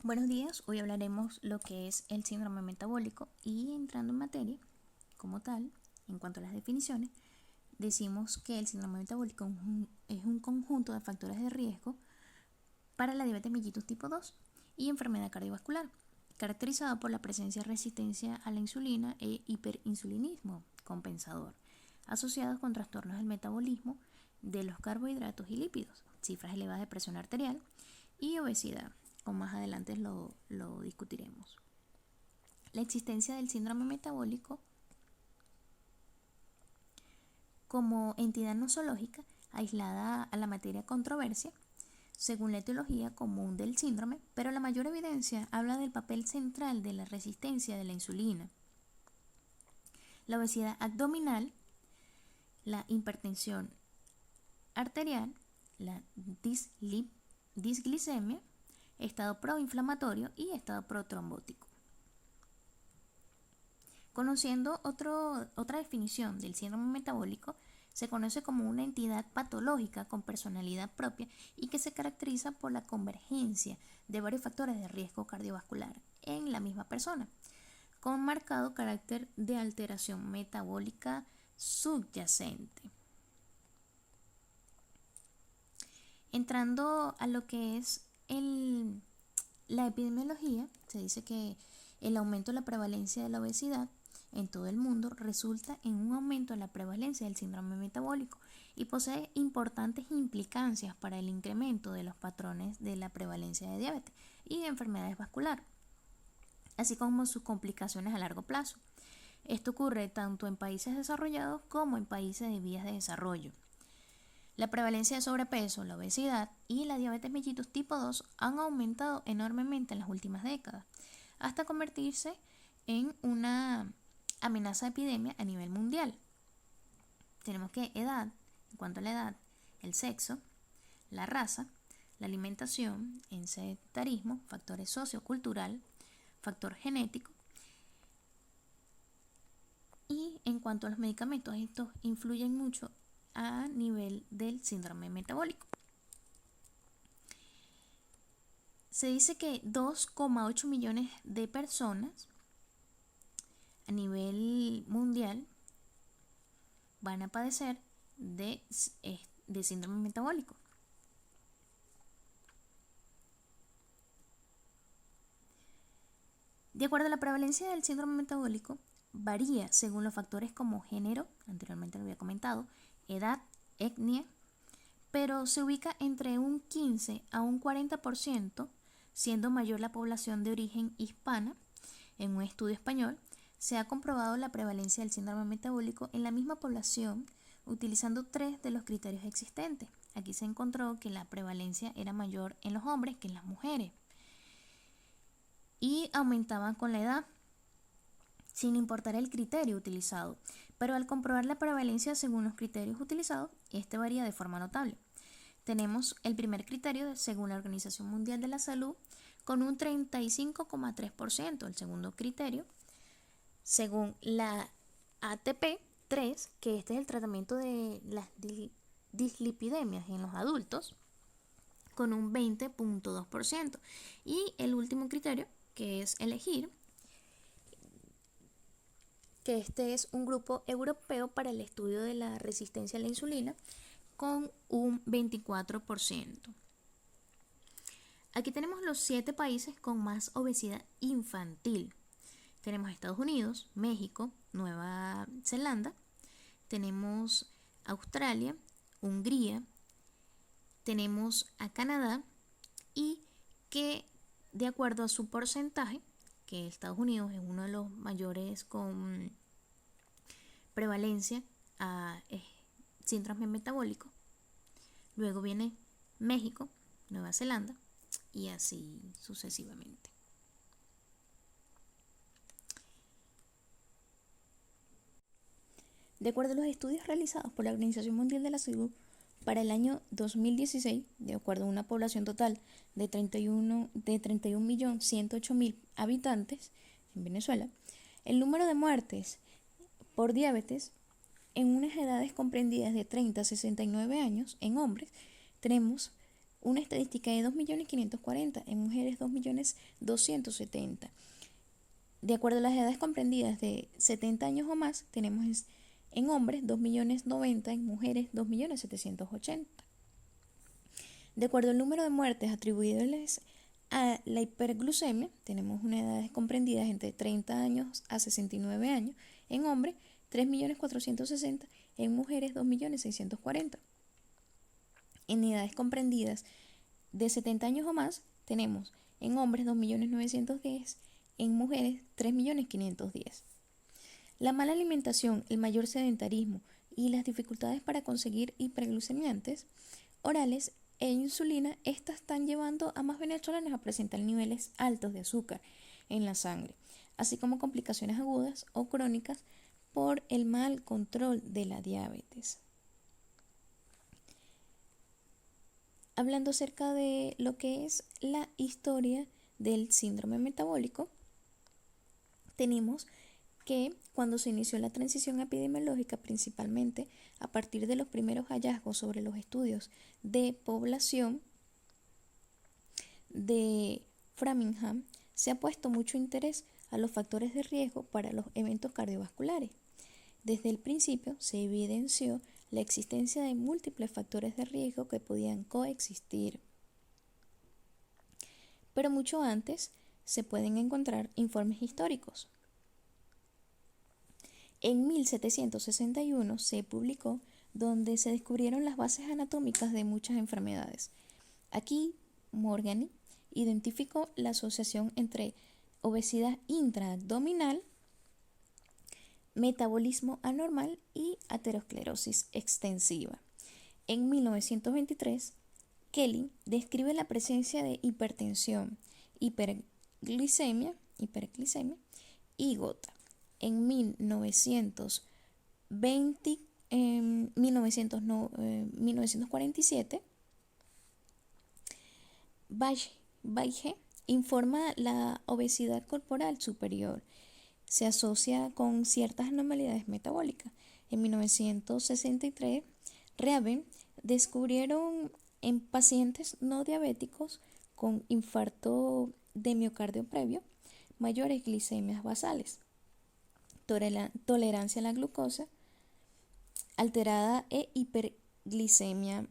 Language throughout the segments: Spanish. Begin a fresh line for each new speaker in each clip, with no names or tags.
Buenos días, hoy hablaremos lo que es el síndrome metabólico y entrando en materia como tal, en cuanto a las definiciones, decimos que el síndrome metabólico es un conjunto de factores de riesgo para la diabetes mellitus tipo 2 y enfermedad cardiovascular, caracterizado por la presencia de resistencia a la insulina e hiperinsulinismo compensador, asociados con trastornos del metabolismo de los carbohidratos y lípidos, cifras elevadas de presión arterial y obesidad, como más adelante lo discutiremos. La existencia del síndrome metabólico como entidad nosológica aislada a la materia controversia, según la etiología común del síndrome, pero la mayor evidencia habla del papel central de la resistencia de la insulina, la obesidad abdominal, la hipertensión arterial, la disglicemia, estado proinflamatorio y estado protrombótico. Conociendo otra definición del síndrome metabólico, se conoce como una entidad patológica con personalidad propia y que se caracteriza por la convergencia de varios factores de riesgo cardiovascular en la misma persona, con marcado carácter de alteración metabólica subyacente. Entrando a lo que es la epidemiología, se dice que el aumento de la prevalencia de la obesidad en todo el mundo resulta en un aumento en la prevalencia del síndrome metabólico y posee importantes implicancias para el incremento de los patrones de la prevalencia de diabetes y de enfermedades vasculares, así como sus complicaciones a largo plazo. Esto ocurre tanto en países desarrollados como en países de vías de desarrollo. La prevalencia de sobrepeso, la obesidad y la diabetes mellitus tipo 2 han aumentado enormemente en las últimas décadas, hasta convertirse en una amenaza de epidemia a nivel mundial. Tenemos que edad, en cuanto a la edad, el sexo, la raza, la alimentación, el sedentarismo, factores sociocultural, factor genético. Y en cuanto a los medicamentos, estos influyen mucho a nivel del síndrome metabólico. Se dice que 2,8 millones de personas a nivel mundial van a padecer de síndrome metabólico. De acuerdo a la prevalencia del síndrome metabólico, varía según los factores como género, anteriormente lo había comentado, edad, etnia, pero se ubica entre un 15 a un 40%, siendo mayor la población de origen hispana. En un estudio español se ha comprobado la prevalencia del síndrome metabólico en la misma población utilizando 3 de los criterios existentes. Aquí se encontró que la prevalencia era mayor en los hombres que en las mujeres y aumentaban con la edad, sin importar el criterio utilizado, pero al comprobar la prevalencia según los criterios utilizados, este varía de forma notable. Tenemos el primer criterio según la Organización Mundial de la Salud con un 35,3%, el segundo criterio según la ATP-3, que este es el tratamiento de las dislipidemias en los adultos, con un 20,2%, y el último criterio, que es elegir, que este es un grupo europeo para el estudio de la resistencia a la insulina, con un 24%. Aquí tenemos los 7 países con más obesidad infantil. Tenemos Estados Unidos, México, Nueva Zelanda, tenemos Australia, Hungría, tenemos a Canadá y que de acuerdo a su porcentaje, que Estados Unidos es uno de los mayores con prevalencia a síndrome metabólico, luego viene México, Nueva Zelanda y así sucesivamente. De acuerdo a los estudios realizados por la Organización Mundial de la Salud, para el año 2016, de acuerdo a una población total de 31.108.000 habitantes en Venezuela, el número de muertes por diabetes en unas edades comprendidas de 30 a 69 años en hombres, tenemos una estadística de 2.540.000, en mujeres 2.270.000. De acuerdo a las edades comprendidas de 70 años o más, tenemos en hombres 2.090.000, en mujeres 2.780.000. De acuerdo al número de muertes atribuibles a la hiperglucemia, tenemos unas edades comprendidas entre 30 años a 69 años, en hombres 3.460.000, en mujeres 2.640.000. En edades comprendidas de 70 años o más, tenemos en hombres 2.910.000, en mujeres 3.510.000. La mala alimentación, el mayor sedentarismo y las dificultades para conseguir hiperglucemiantes orales e insulina, estas están llevando a más venezolanos a presentar niveles altos de azúcar en la sangre, así como complicaciones agudas o crónicas por el mal control de la diabetes. Hablando acerca de lo que es la historia del síndrome metabólico, tenemos que cuando se inició la transición epidemiológica, principalmente a partir de los primeros hallazgos sobre los estudios de población de Framingham, se ha puesto mucho interés a los factores de riesgo para los eventos cardiovasculares. Desde el principio se evidenció la existencia de múltiples factores de riesgo que podían coexistir. Pero mucho antes se pueden encontrar informes históricos. En 1761 se publicó donde se descubrieron las bases anatómicas de muchas enfermedades. Aquí Morgany identificó la asociación entre obesidad intraabdominal, metabolismo anormal y aterosclerosis extensiva. En 1923, Kelly describe la presencia de hipertensión, hiperglicemia y gota. En 1947, Baige informa la obesidad corporal superior. Se asocia con ciertas anormalidades metabólicas. En 1963, Reaven descubrieron en pacientes no diabéticos con infarto de miocardio previo mayores glicemias basales, tolerancia a la glucosa alterada e hiperglicemia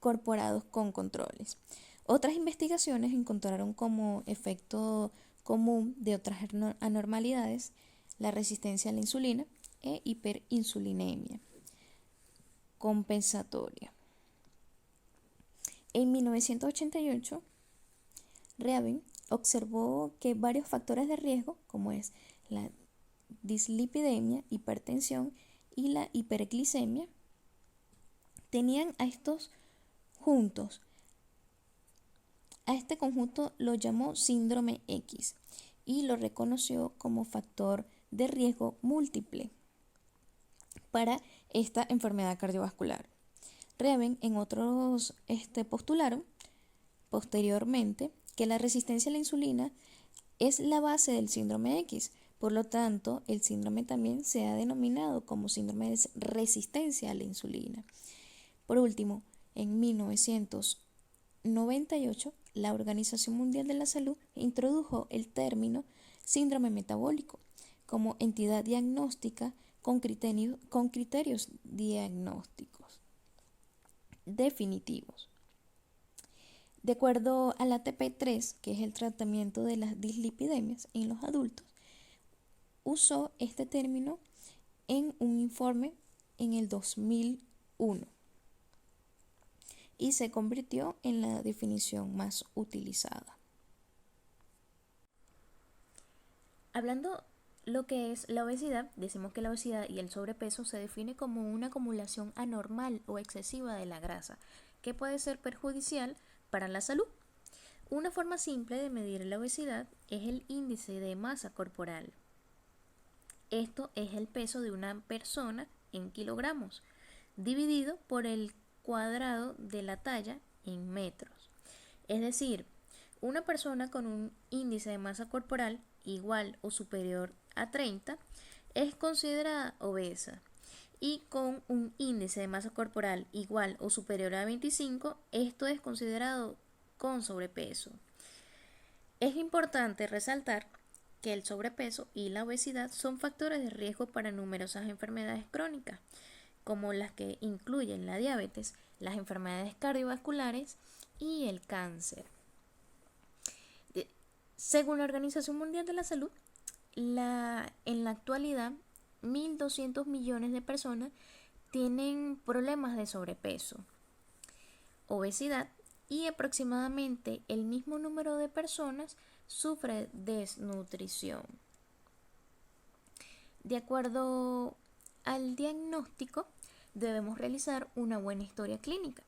corporados con controles. Otras investigaciones encontraron como efecto común de otras anormalidades la resistencia a la insulina e hiperinsulinemia compensatoria. En 1988, Reaven observó que varios factores de riesgo, como es la dislipidemia, hipertensión y la hiperglicemia, tenían a estos juntos. A este conjunto lo llamó síndrome X y lo reconoció como factor de riesgo múltiple para esta enfermedad cardiovascular. Reaven en otros postularon posteriormente que la resistencia a la insulina es la base del síndrome X. Por lo tanto, el síndrome también se ha denominado como síndrome de resistencia a la insulina. Por último, en 1998, la Organización Mundial de la Salud introdujo el término síndrome metabólico como entidad diagnóstica con criterios diagnósticos definitivos. De acuerdo al ATP3, que es el tratamiento de las dislipidemias en los adultos, usó este término en un informe en el 2001 y se convirtió en la definición más utilizada. Hablando lo que es la obesidad, decimos que la obesidad y el sobrepeso se define como una acumulación anormal o excesiva de la grasa, que puede ser perjudicial para la salud. Una forma simple de medir la obesidad es el índice de masa corporal. Esto es el peso de una persona en kilogramos, dividido por el cuadrado de la talla en metros. Es decir, una persona con un índice de masa corporal igual o superior a 30 es considerada obesa y con un índice de masa corporal igual o superior a 25, esto es considerado con sobrepeso. Es importante resaltar que el sobrepeso y la obesidad son factores de riesgo para numerosas enfermedades crónicas, como las que incluyen la diabetes, las enfermedades cardiovasculares y el cáncer. Según la Organización Mundial de la Salud, en la actualidad 1.200 millones de personas tienen problemas de sobrepeso, obesidad, y aproximadamente el mismo número de personas sufre desnutrición. De acuerdo al diagnóstico, debemos realizar una buena historia clínica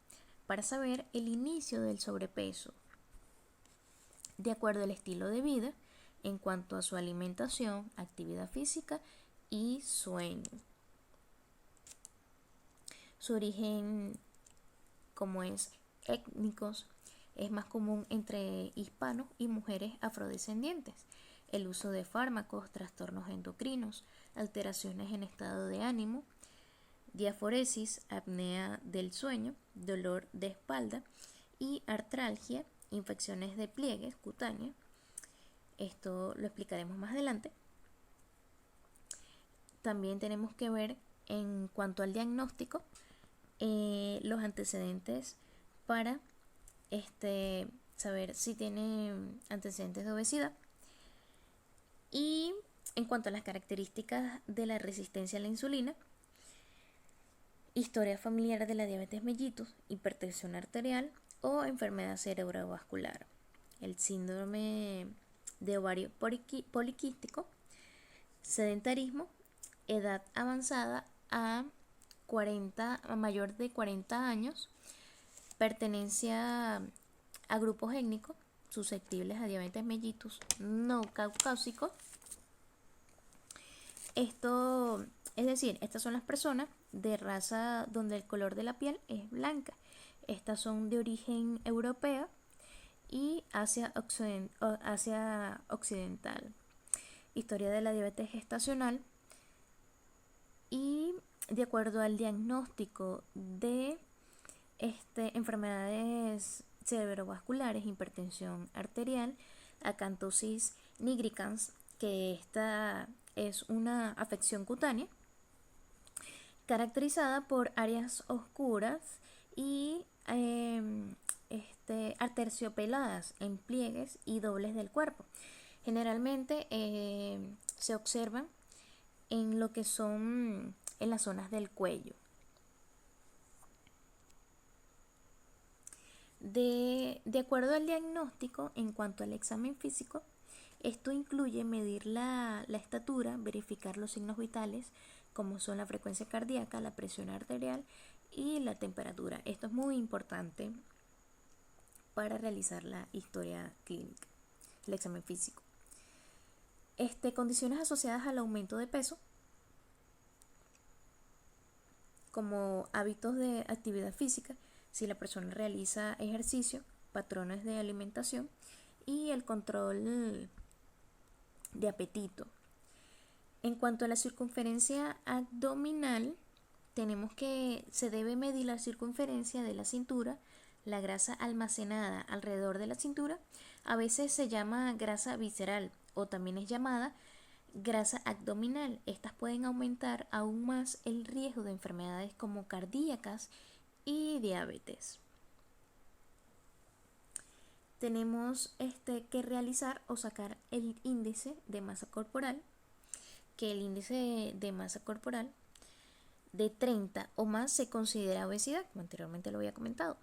para saber el inicio del sobrepeso, de acuerdo al estilo de vida, en cuanto a su alimentación, actividad física y sueño. Su origen, como es étnicos, es más común entre hispanos y mujeres afrodescendientes. El uso de fármacos, trastornos endocrinos, alteraciones en estado de ánimo, diaforesis, apnea del sueño, dolor de espalda y artralgia, infecciones de pliegues cutáneos. Esto lo explicaremos más adelante. También tenemos que ver en cuanto al diagnóstico los antecedentes para saber si tiene antecedentes de obesidad. Y en cuanto a las características de la resistencia a la insulina, historia familiar de la diabetes mellitus, hipertensión arterial o enfermedad cerebrovascular, el síndrome de ovario poliquístico, sedentarismo, edad avanzada a mayor de 40 años, pertenencia a grupos étnicos susceptibles a diabetes mellitus no caucásico. Esto, es decir, estas son las personas de raza donde el color de la piel es blanca. Estas son de origen europeo y Asia occidental. Historia de la diabetes gestacional. Y de acuerdo al diagnóstico de enfermedades cerebrovasculares, hipertensión arterial, acantosis nigricans, que esta es una afección cutánea caracterizada por áreas oscuras y aterciopeladas en pliegues y dobles del cuerpo. Generalmente se observan en lo que son en las zonas del cuello. De acuerdo al diagnóstico, en cuanto al examen físico, esto incluye medir la estatura, verificar los signos vitales, como son la frecuencia cardíaca, la presión arterial y la temperatura. Esto es muy importante para realizar la historia clínica, el examen físico. Condiciones asociadas al aumento de peso, como hábitos de actividad física, si la persona realiza ejercicio, patrones de alimentación y el control de apetito. En cuanto a la circunferencia abdominal, tenemos que se debe medir la circunferencia de la cintura, la grasa almacenada alrededor de la cintura. A veces se llama grasa visceral o también es llamada grasa abdominal. Estas pueden aumentar aún más el riesgo de enfermedades como cardíacas y diabetes. Tenemos que realizar o sacar el índice de masa corporal, que el índice de masa corporal de 30 o más se considera obesidad, como anteriormente lo había comentado.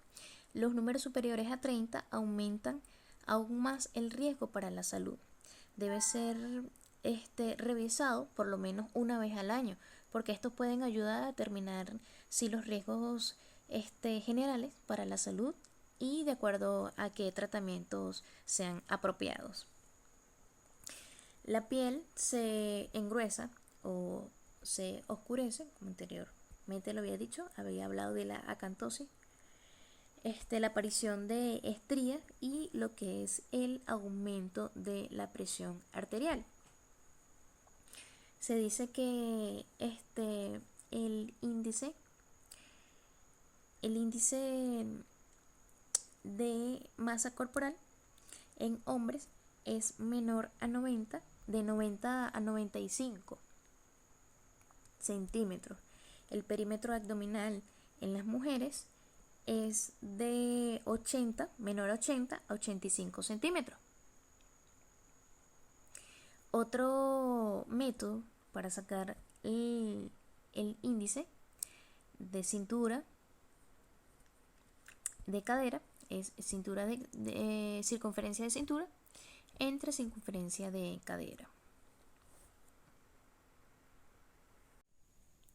Los números superiores a 30 aumentan aún más el riesgo para la salud. Debe ser revisado por lo menos una vez al año, porque estos pueden ayudar a determinar si los riesgos generales para la salud y de acuerdo a qué tratamientos sean apropiados. La piel se engruesa o se oscurece, como anteriormente lo había dicho, había hablado de la acantosis, la aparición de estrías y lo que es el aumento de la presión arterial. Se dice que el índice de masa corporal en hombres es menor a 90, de 90 a 95 centímetros. El perímetro abdominal en las mujeres es de 80, menor a 80 a 85 centímetros. Otro método para sacar el índice de cintura de cadera es circunferencia de cintura entre circunferencia de cadera.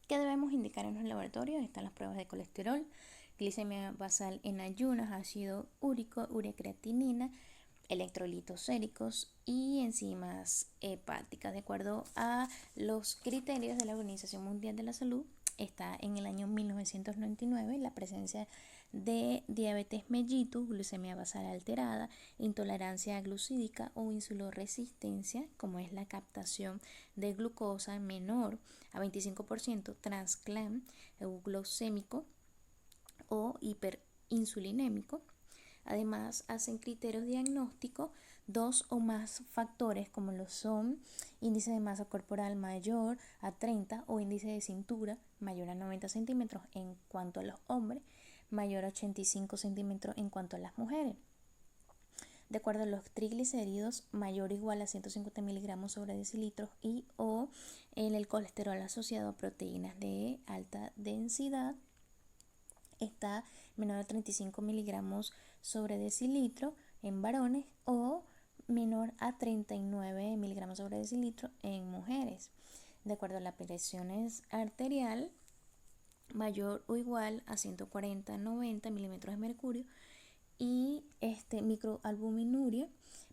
¿Qué debemos indicar en los laboratorios? Están las pruebas de colesterol, glicemia basal en ayunas, ácido úrico, ureacreatinina, electrolitos séricos y enzimas hepáticas. De acuerdo a los criterios de la Organización Mundial de la Salud, está en el año 1999 la presencia de diabetes mellitus, glucemia basal alterada, intolerancia glucídica o insuloresistencia, como es la captación de glucosa menor a 25%, transclam euglucémico o hiperinsulinémico. Además, hacen criterios diagnósticos 2 o más factores como lo son índice de masa corporal mayor a 30 o índice de cintura mayor a 90 centímetros en cuanto a los hombres, mayor a 85 centímetros en cuanto a las mujeres. De acuerdo a los triglicéridos, mayor o igual a 150 miligramos sobre decilitros y o en el colesterol asociado a proteínas de alta densidad está menor a 35 miligramos sobre decilitro en varones o menor a 39 miligramos sobre decilitro en mujeres. De acuerdo a la presión arterial, mayor o igual a 140-90 milímetros de mercurio y microalbuminuria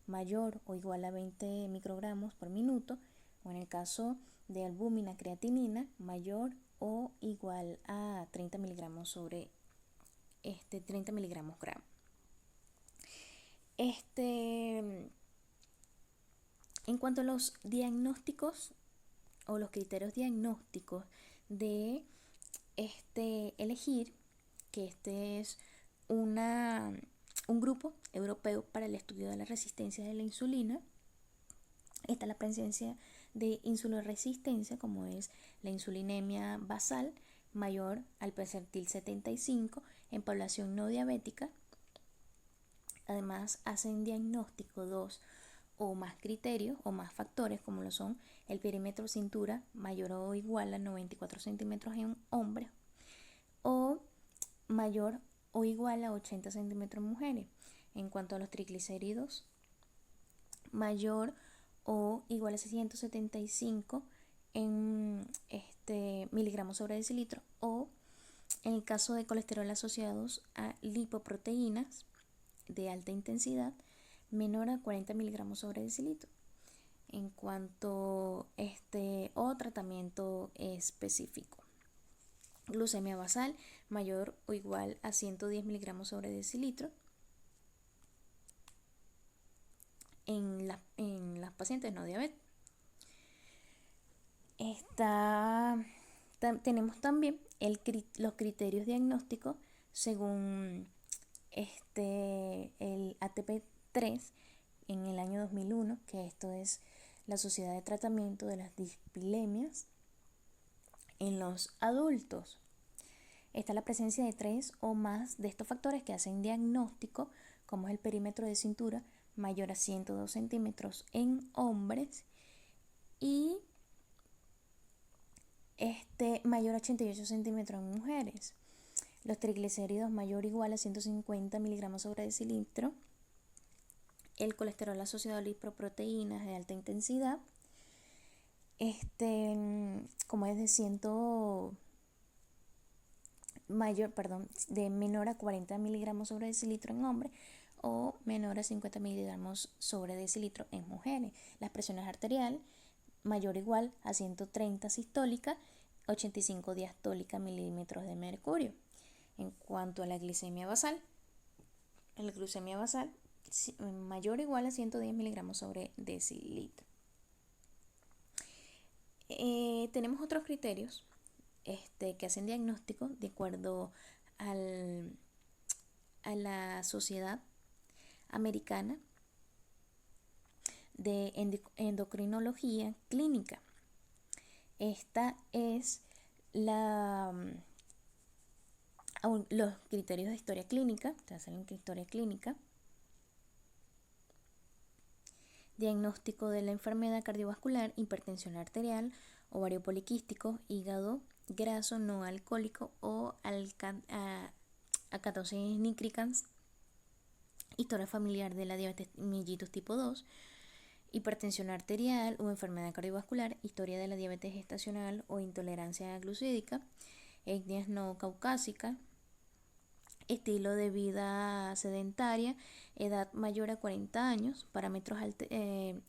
mayor o igual a 20 microgramos por minuto, o en el caso de albúmina creatinina mayor o igual a 30 miligramos sobre 30 miligramos gramo. En cuanto a los diagnósticos o los criterios diagnósticos de elegir, que es un grupo europeo para el estudio de la resistencia de la insulina, está la presencia de insuloresistencia, como es la insulinemia basal mayor al percentil 75 en población no diabética. Además, hacen diagnóstico 2 o más criterios o más factores, como lo son el perímetro cintura mayor o igual a 94 centímetros en hombres o mayor o igual a 80 centímetros en mujeres. En cuanto a los triglicéridos, mayor o igual a 675 en miligramos sobre decilitro, o en el caso de colesterol asociados a lipoproteínas de alta intensidad, menor a 40 miligramos sobre decilitro. En cuanto o tratamiento específico, glucemia basal mayor o igual a 110 miligramos sobre decilitro en las pacientes no diabéticas. Tenemos también los criterios diagnósticos según el ATP3 en el año 2001, que esto es la Sociedad de Tratamiento de las Dislipidemias en los adultos. Está la presencia de 3 o más de estos factores que hacen diagnóstico, como es el perímetro de cintura mayor a 102 centímetros en hombres y mayor a 88 centímetros en mujeres. Los triglicéridos mayor o igual a 150 miligramos sobre decilitro. El colesterol asociado a lipoproteínas de alta intensidad, como es de menor a 40 miligramos sobre decilitro en hombres o menor a 50 miligramos sobre decilitro en mujeres. Las presiones arterial mayor o igual a 130 sistólica, 85 diastólica milímetros de mercurio. En cuanto a la glicemia basal, mayor o igual a 110 miligramos sobre decilitro. Tenemos otros criterios que hacen diagnóstico de acuerdo a la Sociedad Americana de Endocrinología Clínica. Esta es los criterios de historia clínica, te hacen historia clínica, diagnóstico de la enfermedad cardiovascular, hipertensión arterial, ovario poliquístico, hígado graso no alcohólico o acatosis nigricans, historia familiar de la diabetes mellitus tipo 2, hipertensión arterial o enfermedad cardiovascular, historia de la diabetes gestacional o intolerancia glucídica, etnias no caucásica, estilo de vida sedentaria, edad mayor a 40 años, parámetros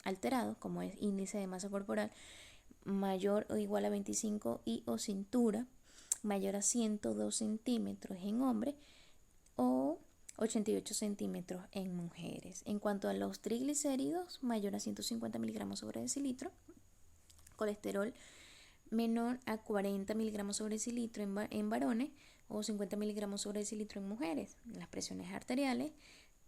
alterados como es índice de masa corporal mayor o igual a 25 y o cintura mayor a 102 centímetros en hombres o 88 centímetros en mujeres. En cuanto a los triglicéridos, mayor a 150 miligramos sobre decilitro, colesterol menor a 40 miligramos sobre decilitro en varones o 50 miligramos sobre decilitro en mujeres. Las presiones arteriales,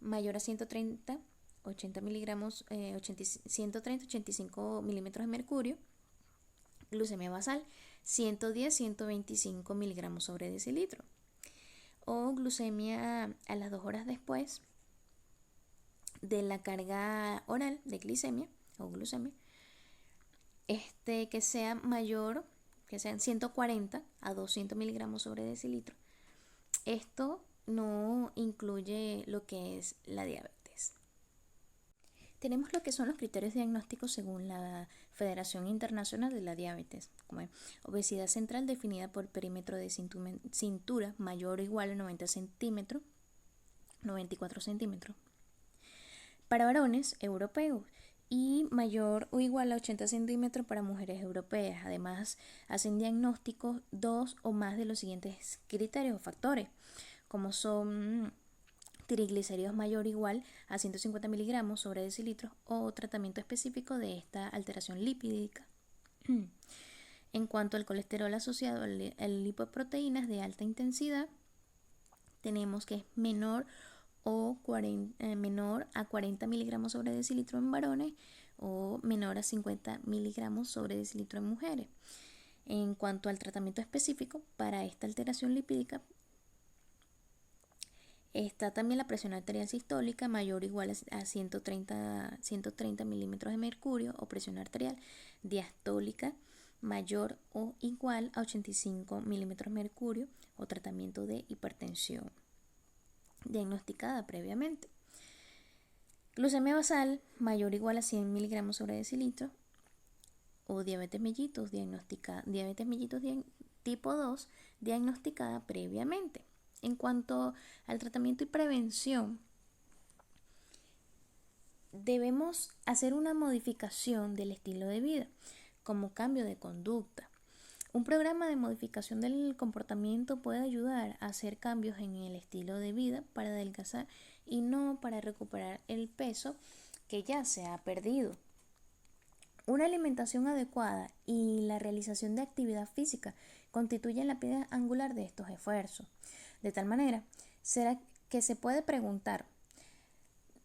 mayor a 130, 80 miligramos, 130, 85 milímetros de mercurio. Glucemia basal, 110, 125 miligramos sobre decilitro. O glucemia a las 2 horas después de la carga oral de glicemia o glucemia, que sea mayor, que sean 140 a 200 miligramos sobre decilitro. Esto no incluye lo que es la diabetes. Tenemos lo que son los criterios diagnósticos según la Federación Internacional de la Diabetes, como es obesidad central definida por perímetro de cintura mayor o igual a 90 centímetros, 94 centímetros. Para varones europeos y mayor o igual a 80 centímetros para mujeres europeas. Además, hacen diagnósticos 2 o más de los siguientes criterios o factores, como son triglicéridos mayor o igual a 150 miligramos sobre decilitros o tratamiento específico de esta alteración lipídica. En cuanto al colesterol asociado a lipoproteínas de alta intensidad, tenemos que es menor a 40 miligramos sobre decilitro en varones o menor a 50 miligramos sobre decilitro en mujeres. En cuanto al tratamiento específico para esta alteración lipídica, está también la presión arterial sistólica mayor o igual a 130 milímetros de mercurio o presión arterial diastólica mayor o igual a 85 milímetros de mercurio o tratamiento de hipertensión diagnosticada previamente. Glucemia basal mayor o igual a 100 miligramos sobre decilitro o diabetes mellitus tipo 2 diagnosticada previamente. En cuanto al tratamiento y prevención, debemos hacer una modificación del estilo de vida, como cambio de conducta. Un programa de modificación del comportamiento puede ayudar a hacer cambios en el estilo de vida para adelgazar y no para recuperar el peso que ya se ha perdido. Una alimentación adecuada y la realización de actividad física constituyen la piedra angular de estos esfuerzos. De tal manera, será que se puede preguntar,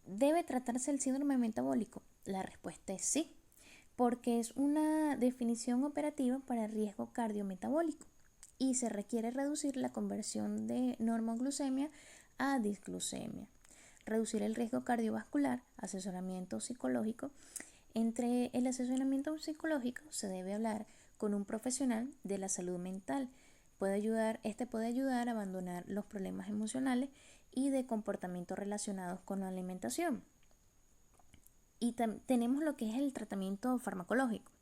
¿debe tratarse el síndrome metabólico? La respuesta es sí, porque es una definición operativa para riesgo cardiometabólico y se requiere reducir la conversión de normoglucemia a disglucemia, reducir el riesgo cardiovascular, asesoramiento psicológico. Entre el asesoramiento psicológico se debe hablar con un profesional de la salud mental. Puede ayudar a abandonar los problemas emocionales y de comportamiento relacionados con la alimentación. Y tenemos lo que es el tratamiento farmacológico.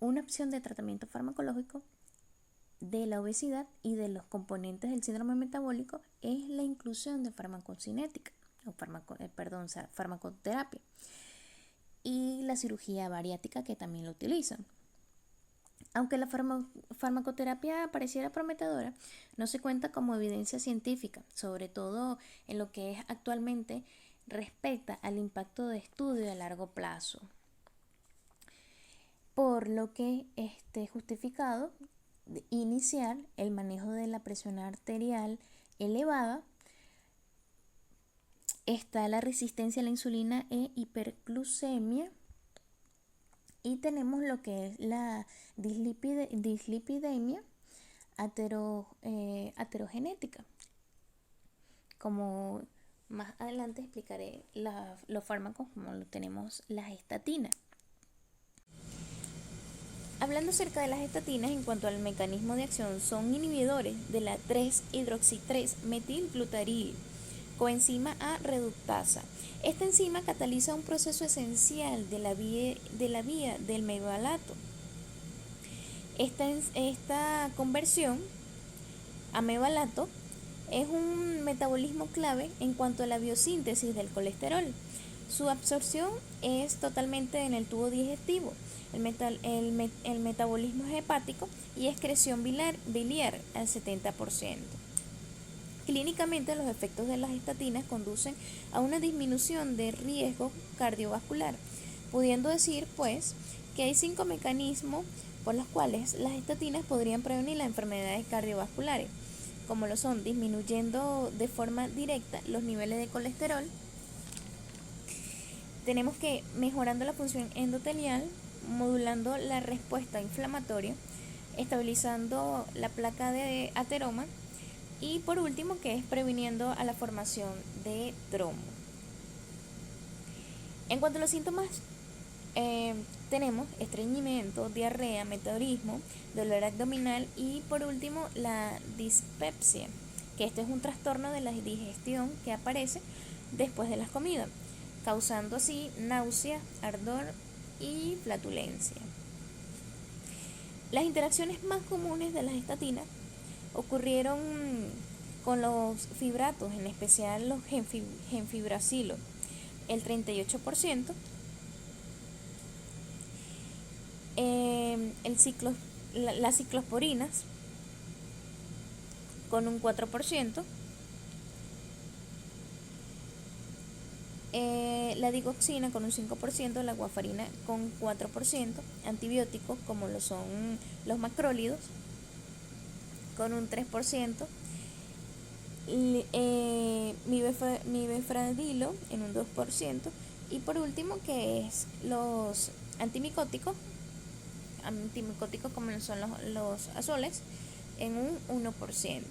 Una opción de tratamiento farmacológico de la obesidad y de los componentes del síndrome metabólico es la inclusión de farmacocinética o farmacoterapia y la cirugía bariátrica, que también lo utilizan. Aunque la farmacoterapia pareciera prometedora, no se cuenta como evidencia científica, sobre todo en lo que es actualmente respecta al impacto de estudio a largo plazo. Por lo que esté justificado iniciar el manejo de la presión arterial elevada. Está la resistencia a la insulina e hiperglucemia. Y tenemos lo que es la dislipidemia aterogenética. Como más adelante explicaré los fármacos, como lo tenemos las estatinas. Hablando acerca de las estatinas, en cuanto al mecanismo de acción, son inhibidores de la 3-hidroxi-3-metilglutaril, coenzima A reductasa. Esta enzima cataliza un proceso esencial de la vía del mevalato. Esta conversión a mevalato es un metabolismo clave en cuanto a la biosíntesis del colesterol. Su absorción es totalmente en el tubo digestivo, el metabolismo es hepático y excreción biliar al 70%. Clínicamente, los efectos de las estatinas conducen a una disminución de riesgo cardiovascular, pudiendo decir, pues, que hay 5 mecanismos por los cuales las estatinas podrían prevenir las enfermedades cardiovasculares, como lo son disminuyendo de forma directa los niveles de colesterol. Tenemos que mejorando la función endotelial, modulando la respuesta inflamatoria, estabilizando la placa de ateroma y por último que es previniendo a la formación de trombo. En cuanto a los síntomas, tenemos estreñimiento, diarrea, meteorismo, dolor abdominal y por último la dispepsia, que este es un trastorno de la digestión que aparece después de las comidas, causando así náusea, ardor y flatulencia. Las interacciones más comunes de las estatinas ocurrieron con los fibratos, en especial los genfibracilo, el 38%, las ciclosporinas con un 4%, la digoxina con un 5%, la warfarina con 4%, antibióticos como lo son los macrólidos con un 3%, mibefradilo en un 2%, y por último que es los antimicóticos como son los azoles en un 1%.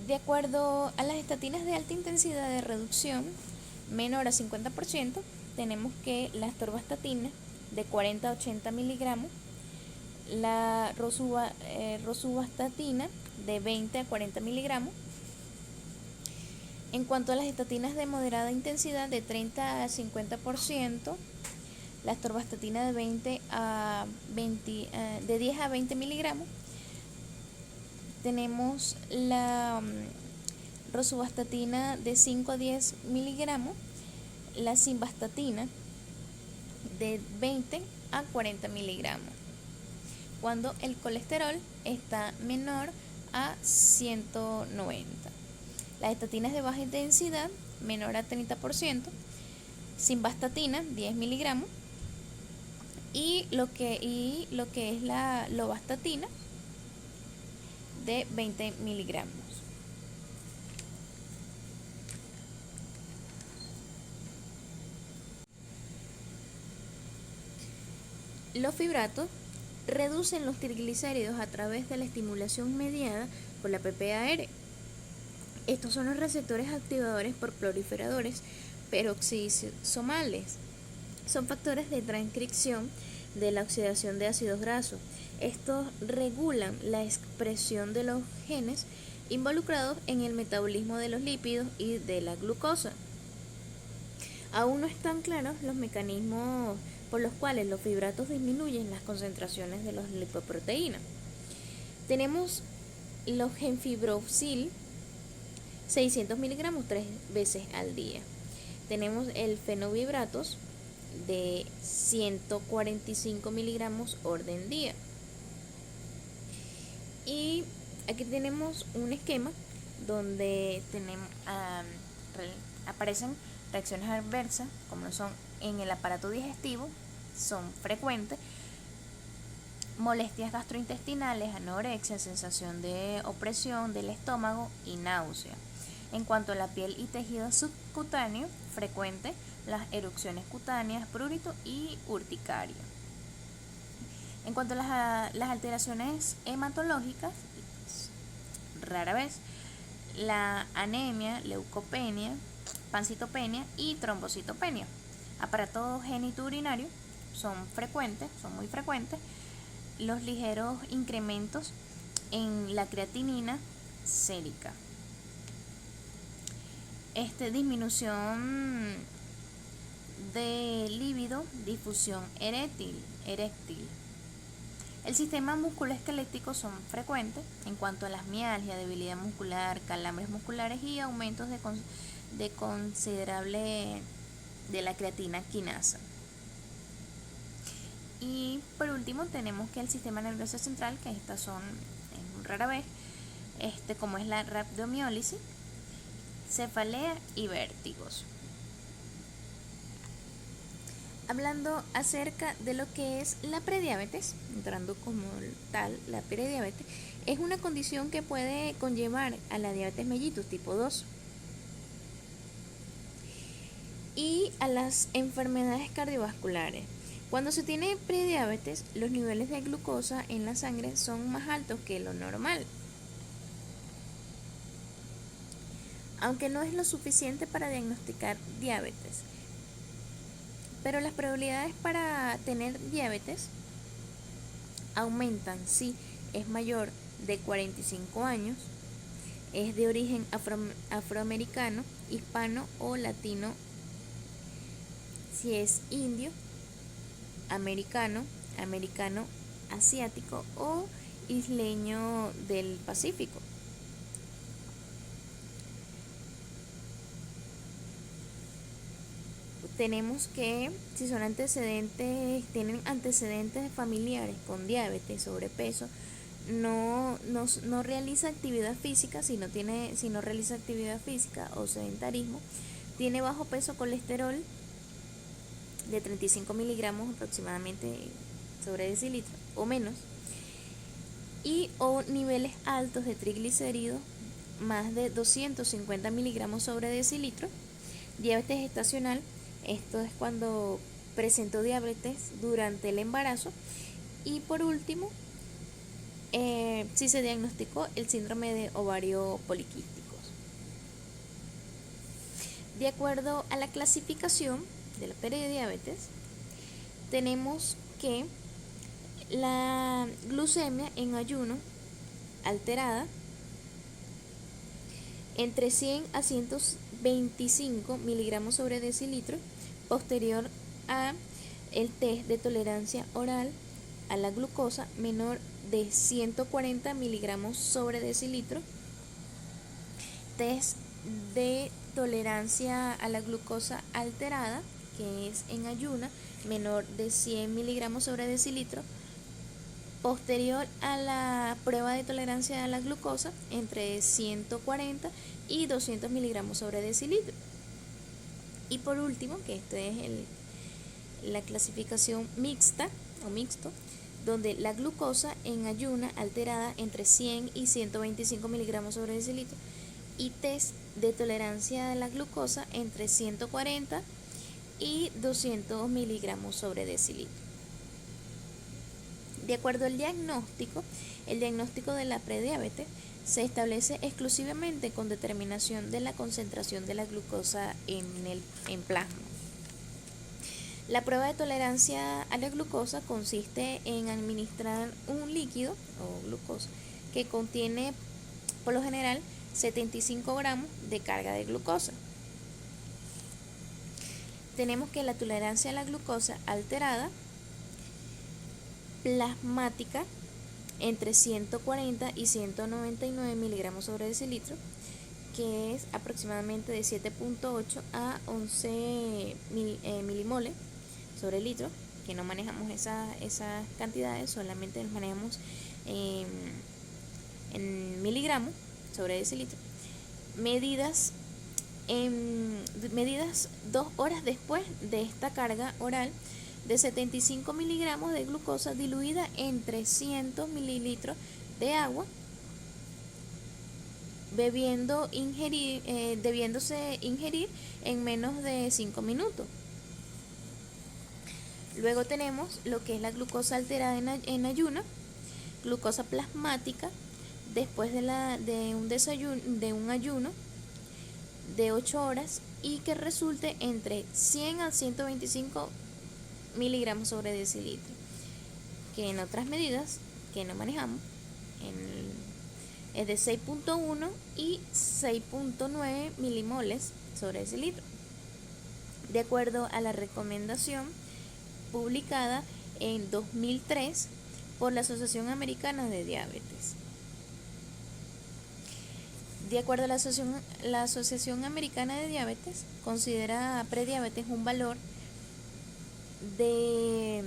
De acuerdo a las estatinas de alta intensidad de reducción menor a 50%, tenemos que la atorvastatina de 40 a 80 miligramos, la rosuvastatina de 20 a 40 miligramos. En cuanto a las estatinas de moderada intensidad de 30 a 50%, la atorvastatina de 10 a 20 miligramos. Tenemos la rosuvastatina de 5 a 10 miligramos, la simvastatina de 20 a 40 miligramos, cuando el colesterol está menor a 190. Las estatinas de baja intensidad, menor a 30%, simvastatina, 10 miligramos, y lo que es la lovastatina, de 20 miligramos. Los fibratos reducen los triglicéridos a través de la estimulación mediada por la PPAR. Estos son los receptores activadores por proliferadores peroxisomales. Son factores de transcripción de la oxidación de ácidos grasos. Estos regulan la expresión de los genes involucrados en el metabolismo de los lípidos y de la glucosa. Aún no están claros los mecanismos por los cuales los fibratos disminuyen las concentraciones de las lipoproteínas. Tenemos los genfibroxil, 600 miligramos 3 veces al día. Tenemos el fenofibratos de 145 miligramos orden día. Y aquí tenemos un esquema donde aparecen reacciones adversas, como son en el aparato digestivo, son frecuentes, molestias gastrointestinales, anorexia, sensación de opresión del estómago y náusea. En cuanto a la piel y tejido subcutáneo, frecuente las erupciones cutáneas, prurito y urticaria. En cuanto a las alteraciones hematológicas, rara vez, la anemia, leucopenia, pancitopenia y trombocitopenia. Aparato genitourinario son muy frecuentes, los ligeros incrementos en la creatinina sérica. Disminución de líbido, difusión eréctil. El sistema musculoesquelético son frecuentes en cuanto a las mialgias, debilidad muscular, calambres musculares y aumentos de considerable de la creatina quinasa. Y por último tenemos que el sistema nervioso central, que estas son rara vez, como es la rhabdomiólisis, cefalea y vértigos. Hablando acerca de lo que es la prediabetes, entrando como tal, la prediabetes es una condición que puede conllevar a la diabetes mellitus tipo 2 y a las enfermedades cardiovasculares. Cuando se tiene prediabetes, los niveles de glucosa en la sangre son más altos que lo normal, aunque no es lo suficiente para diagnosticar diabetes. Pero las probabilidades para tener diabetes aumentan si es mayor de 45 años, es de origen afroamericano, hispano o latino, si es indio, americano, asiático o isleño del Pacífico. Tenemos que si tienen antecedentes familiares con diabetes, sobrepeso, no realiza actividad física, si no realiza actividad física o sedentarismo, tiene bajo peso, colesterol de 35 miligramos aproximadamente sobre decilitro o menos, o niveles altos de triglicéridos más de 250 miligramos sobre decilitro. Diabetes gestacional, esto es cuando presentó diabetes durante el embarazo. Y por último, si se diagnosticó el síndrome de ovario poliquísticos. De acuerdo a la clasificación de la prediabetes, tenemos que la glucemia en ayuno alterada entre 100 a 125 miligramos sobre decilitro, posterior a el test de tolerancia oral a la glucosa menor de 140 miligramos sobre decilitro, test de tolerancia a la glucosa alterada, que es en ayuna, menor de 100 miligramos sobre decilitro, posterior a la prueba de tolerancia a la glucosa entre 140 y 200 miligramos sobre decilitro. Y por último, que esto es la clasificación mixta o mixto, donde la glucosa en ayuna alterada entre 100 y 125 miligramos sobre decilitro y test de tolerancia a la glucosa entre 140 y 200 miligramos sobre decilitro. De acuerdo al diagnóstico, el diagnóstico de la prediabetes se establece exclusivamente con determinación de la concentración de la glucosa en plasma. La prueba de tolerancia a la glucosa consiste en administrar un líquido o glucosa que contiene por lo general 75 gramos de carga de glucosa. Tenemos que la tolerancia a la glucosa alterada plasmática entre 140 y 199 miligramos sobre decilitro, que es aproximadamente de 7.8 a 11 milimoles sobre litro, que no manejamos esas cantidades, solamente las manejamos en miligramos sobre decilitro, medidas 2 horas después de esta carga oral, de 75 miligramos de glucosa diluida en 300 mililitros de agua, debiéndose ingerir en menos de 5 minutos. Luego tenemos lo que es la glucosa alterada en ayuno, glucosa plasmática, después de un ayuno de 8 horas y que resulte entre 100 a 125 miligramos sobre decilitro, que en otras medidas que no manejamos es de 6.1 y 6.9 milimoles sobre decilitro, de acuerdo a la recomendación publicada en 2003 por la Asociación Americana de Diabetes. De acuerdo a la Asociación Americana de Diabetes, considera prediabetes un valor de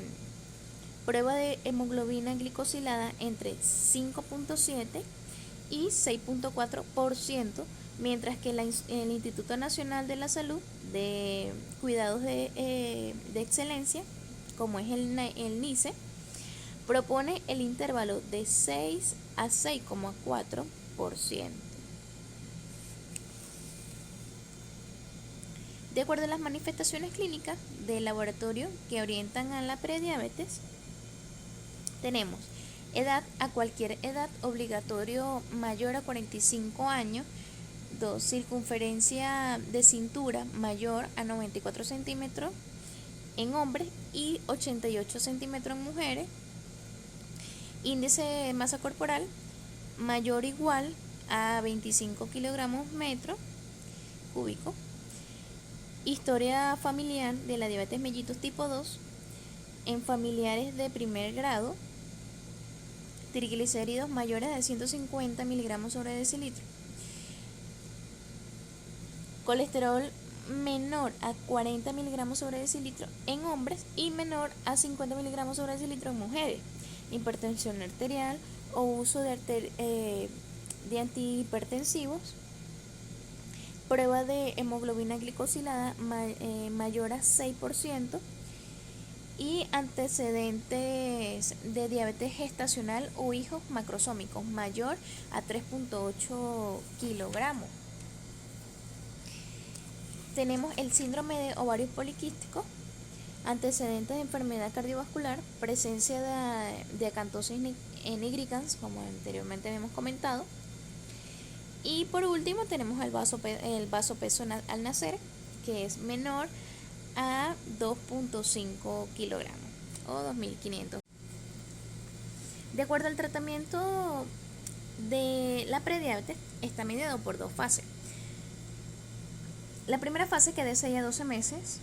prueba de hemoglobina glicosilada entre 5.7 y 6.4%, mientras que el Instituto Nacional de la Salud de Cuidados de Excelencia, como es el NICE, propone el intervalo de 6 a 6,4%. De acuerdo a las manifestaciones clínicas del laboratorio que orientan a la prediabetes, tenemos edad, a cualquier edad, obligatorio mayor a 45 años, 2, circunferencia de cintura mayor a 94 centímetros en hombres y 88 centímetros en mujeres, índice de masa corporal mayor o igual a 25 kilogramos metro cúbico, historia familiar de la diabetes mellitus tipo 2 en familiares de primer grado, triglicéridos mayores de 150 miligramos sobre decilitro, colesterol menor a 40 miligramos sobre decilitro en hombres y menor a 50 miligramos sobre decilitro en mujeres, hipertensión arterial o uso de antihipertensivos, prueba de hemoglobina glicosilada mayor a 6% y antecedentes de diabetes gestacional o hijos macrosómicos mayor a 3.8 kilogramos. Tenemos el síndrome de ovario poliquístico, antecedentes de enfermedad cardiovascular, presencia de acantosis nigricans, como anteriormente habíamos comentado. Y por último tenemos el vasopeso al nacer, que es menor a 2.5 kilogramos o 2.500. De acuerdo al tratamiento de la prediabetes, está mediado por 2 fases. La primera fase, que de 6 a 12 meses,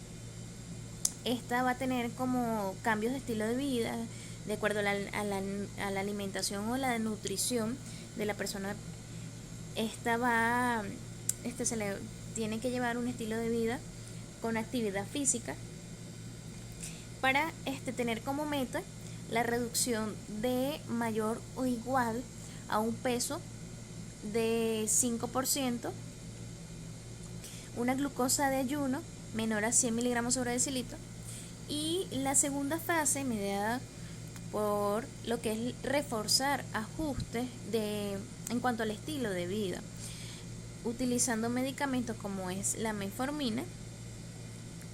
esta va a tener como cambios de estilo de vida, de acuerdo a la alimentación o la nutrición de la persona. Se le tiene que llevar un estilo de vida con actividad física para tener como meta la reducción de mayor o igual a un peso de 5%, una glucosa de ayuno menor a 100 miligramos sobre decilitro, y la segunda fase mediada por lo que es reforzar ajustes en cuanto al estilo de vida, utilizando medicamentos como es la metformina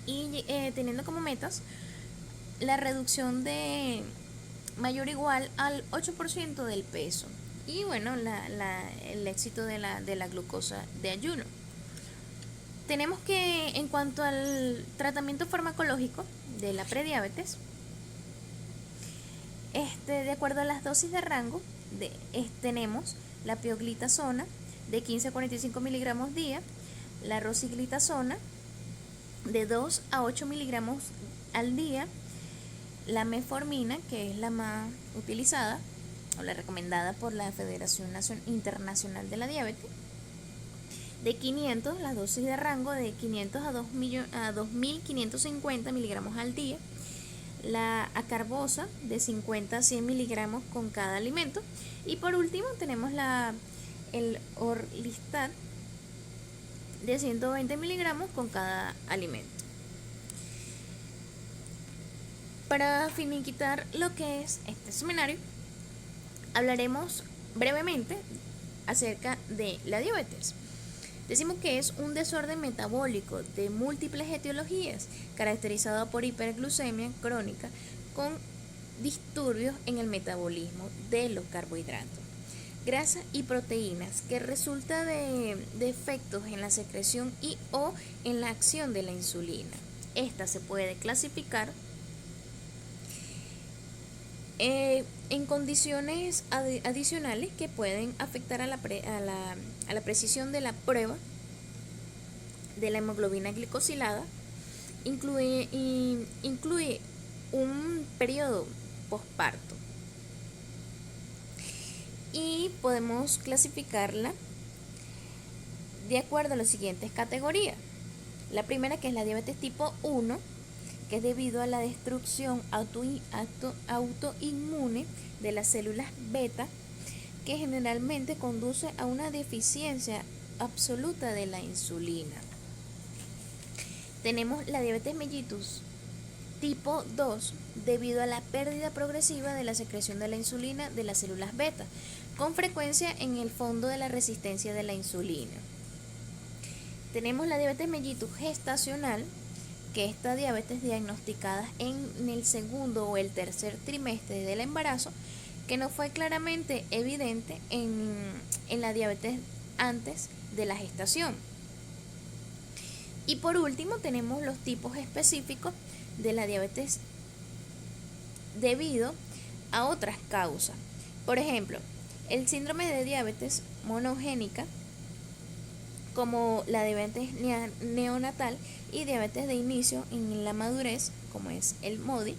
y teniendo como metas la reducción de mayor o igual al 8% del peso y bueno, el éxito de la glucosa de ayuno. Tenemos que, en cuanto al tratamiento farmacológico de la prediabetes, de acuerdo a las dosis de rango, tenemos la pioglitazona de 15 a 45 miligramos día, la rosiglitazona de 2 a 8 miligramos al día, la metformina, que es la más utilizada o la recomendada por la Federación Internacional de la Diabetes, de 500, la dosis de rango de 500 a 2.550 miligramos al día, la acarbosa de 50 a 100 miligramos con cada alimento, y por último tenemos el orlistat de 120 miligramos con cada alimento. Para finiquitar lo que es este seminario, hablaremos brevemente acerca de la diabetes. Decimos que es un desorden metabólico de múltiples etiologías, caracterizado por hiperglucemia crónica con disturbios en el metabolismo de los carbohidratos, grasas y proteínas, que resulta de efectos en la secreción y o en la acción de la insulina. Esta se puede clasificar en condiciones adicionales que pueden afectar a la precisión de la prueba de la hemoglobina glicosilada. Incluye un periodo posparto y podemos clasificarla de acuerdo a las siguientes categorías. La primera, que es la diabetes tipo 1, que es debido a la destrucción autoinmune de las células beta, que generalmente conduce a una deficiencia absoluta de la insulina. Tenemos la diabetes mellitus tipo 2, debido a la pérdida progresiva de la secreción de la insulina de las células beta, con frecuencia en el fondo de la resistencia de la insulina. Tenemos la diabetes mellitus gestacional, que esta diabetes diagnosticada en el segundo o el tercer trimestre del embarazo, que no fue claramente evidente en la diabetes antes de la gestación. Y por último tenemos los tipos específicos de la diabetes debido a otras causas. Por ejemplo, el síndrome de diabetes monogénica, como la diabetes neonatal y diabetes de inicio en la madurez, como es el MODY,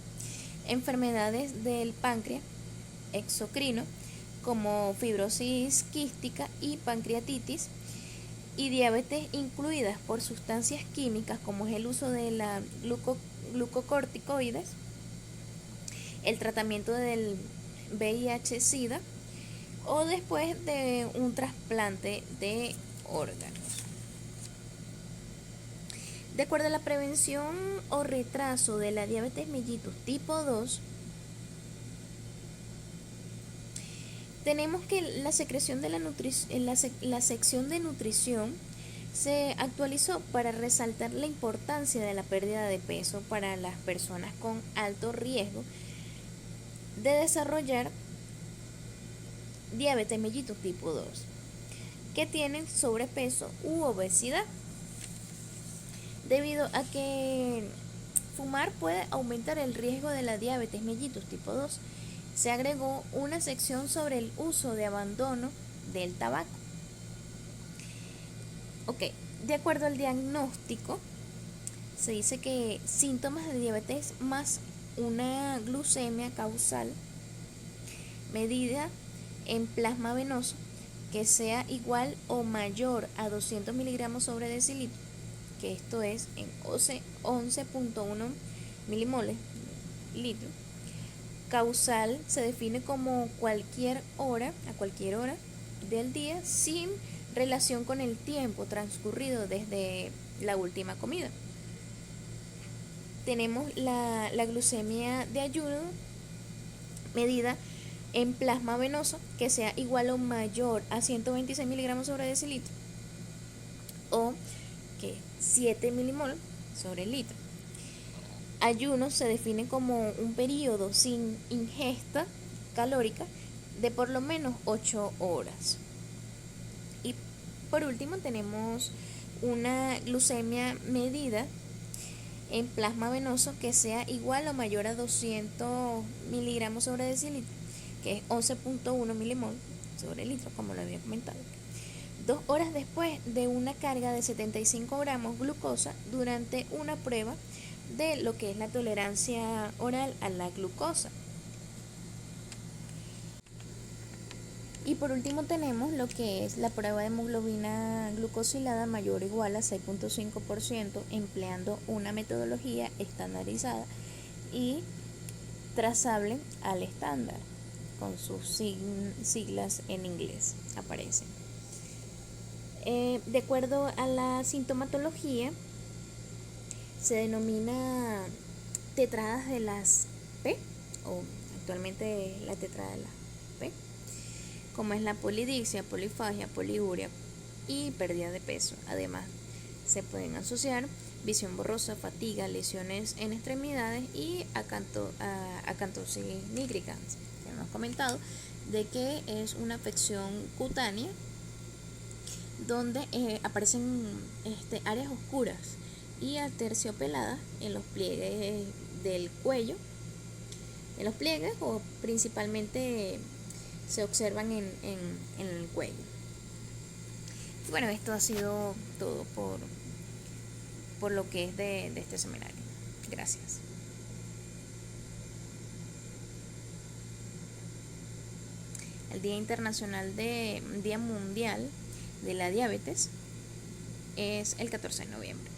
enfermedades del páncreas exocrino, como fibrosis quística y pancreatitis, y diabetes incluidas por sustancias químicas, como es el uso de la glucocorticoides, el tratamiento del VIH-Sida o después de un trasplante de órganos. De acuerdo a la prevención o retraso de la diabetes mellitus tipo 2, tenemos que la secreción de la sección de nutrición se actualizó para resaltar la importancia de la pérdida de peso para las personas con alto riesgo de desarrollar diabetes mellitus tipo 2, que tienen sobrepeso u obesidad, debido a que fumar puede aumentar el riesgo de la diabetes mellitus tipo 2. Se agregó una sección sobre el uso de abandono del tabaco. De acuerdo al diagnóstico, se dice que síntomas de diabetes más una glucemia causal medida en plasma venoso que sea igual o mayor a 200 miligramos sobre decilitro, que esto es en 11.1 milimoles litro. Causal se define como a cualquier hora del día, sin relación con el tiempo transcurrido desde la última comida. Tenemos la glucemia de ayuno medida en plasma venoso que sea igual o mayor a 126 miligramos sobre decilitro, o que 7 milimol sobre litro. Ayuno se define como un periodo sin ingesta calórica de por lo menos 8 horas. Y por último tenemos una glucemia medida en plasma venoso que sea igual o mayor a 200 miligramos sobre decilitro, que es 11.1 milimol sobre litro, como lo había comentado. 2 horas después de una carga de 75 gramos glucosa durante una prueba de lo que es la tolerancia oral a la glucosa. Y por último tenemos lo que es la prueba de hemoglobina glucosilada mayor o igual a 6.5%, empleando una metodología estandarizada y trazable al estándar, con sus siglas en inglés aparecen. De acuerdo a la sintomatología, se denomina tetradas de las P, o actualmente la tetrada P, como es la polidicsia, polifagia, poliuria y pérdida de peso. Además, se pueden asociar visión borrosa, fatiga, lesiones en extremidades y acantosis nígricans. Ya hemos comentado de que es una afección cutánea donde aparecen áreas oscuras y aterciopeladas en los pliegues del cuello, en los pliegues, o principalmente se observan en el cuello. Bueno, esto ha sido todo por lo que es de este seminario. Gracias. El Día Mundial de la Diabetes es el 14 de noviembre.